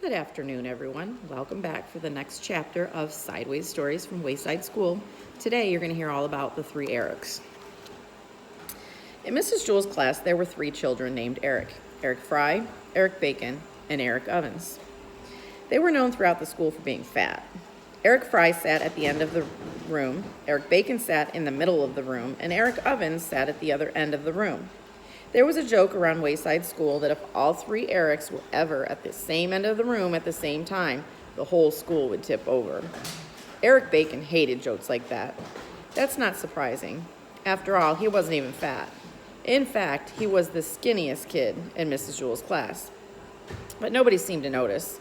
Good afternoon, everyone. Welcome back for the next chapter of Sideways Stories from Wayside School. Today, you're going to hear all about the three Erics. In Mrs. Jewell's class, there were three children named Eric. Eric Fry, Eric Bacon, and Eric Ovens. They were known throughout the school for being fat. Eric Fry sat at the end of the room, Eric Bacon sat in the middle of the room, and Eric Ovens sat at the other end of the room. There was a joke around Wayside School that if all three Erics were ever at the same end of the room at the same time, the whole school would tip over. Eric Bacon hated jokes like that. That's not surprising. After all, he wasn't even fat. In fact, he was the skinniest kid in Mrs. Jewell's class. But nobody seemed to notice.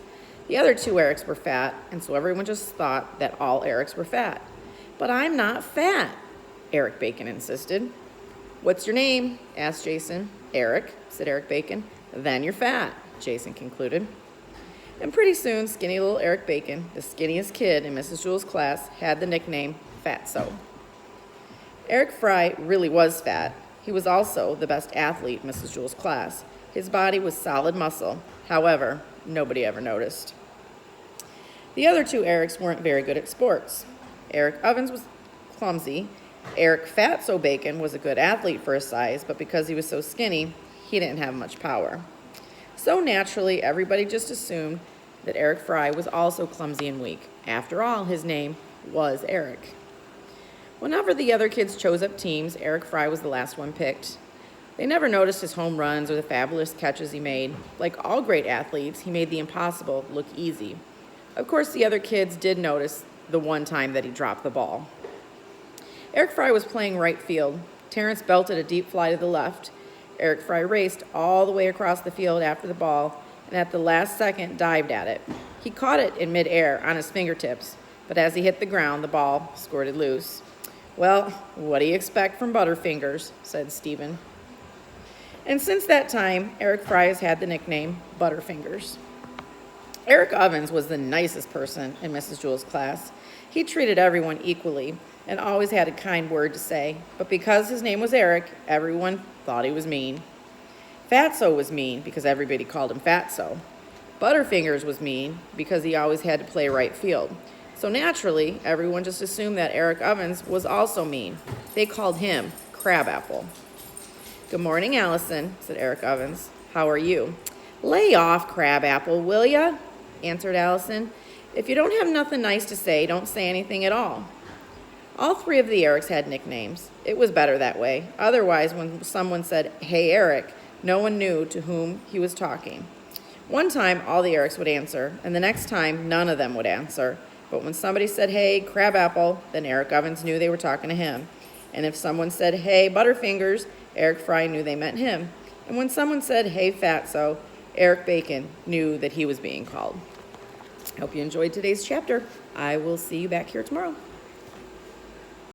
The other two Erics were fat, and so everyone just thought that all Erics were fat. But I'm not fat, Eric Bacon insisted. What's your name? Asked Jason. Eric, said Eric Bacon. Then you're fat, Jason concluded. And pretty soon, skinny little Eric Bacon, the skinniest kid in Mrs. Jewell's class, had the nickname Fatso. Eric Fry really was fat. He was also the best athlete in Mrs. Jewell's class. His body was solid muscle. However, nobody ever noticed. The other two Erics weren't very good at sports. Eric Ovens was clumsy. Eric Fatso Bacon was a good athlete for his size, but because he was so skinny, he didn't have much power. So naturally, everybody just assumed that Eric Fry was also clumsy and weak. After all, his name was Eric. Whenever the other kids chose up teams, Eric Fry was the last one picked. They never noticed his home runs or the fabulous catches he made. Like all great athletes, he made the impossible look easy. Of course, the other kids did notice the one time that he dropped the ball. Eric Fry was playing right field. Terrence belted a deep fly to the left. Eric Fry raced all the way across the field after the ball, and at the last second dived at it. He caught it in midair on his fingertips, but as he hit the ground, the ball squirted loose. Well, what do you expect from Butterfingers, said Stephen. And since that time, Eric Fry has had the nickname Butterfingers. Eric Ovens was the nicest person in Mrs. Jewell's class. He treated everyone equally and always had a kind word to say, but because his name was Eric, everyone thought he was mean. Fatso was mean because everybody called him Fatso. Butterfingers was mean because he always had to play right field. So naturally, everyone just assumed that Eric Ovens was also mean. They called him Crabapple. Good morning, Allison, said Eric Ovens. How are you? Lay off, Crabapple, will ya? Answered Allison. If you don't have nothing nice to say, don't say anything at all. All three of the Erics had nicknames. It was better that way. Otherwise, when someone said, "Hey, Eric," no one knew to whom he was talking. One time, all the Erics would answer, and the next time, none of them would answer. But when somebody said, "Hey, Crabapple," then Eric Ovens knew they were talking to him. And if someone said, "Hey, Butterfingers," Eric Fry knew they meant him. And when someone said, "Hey, Fatso," Eric Bacon knew that he was being called. I hope you enjoyed today's chapter. I will see you back here tomorrow.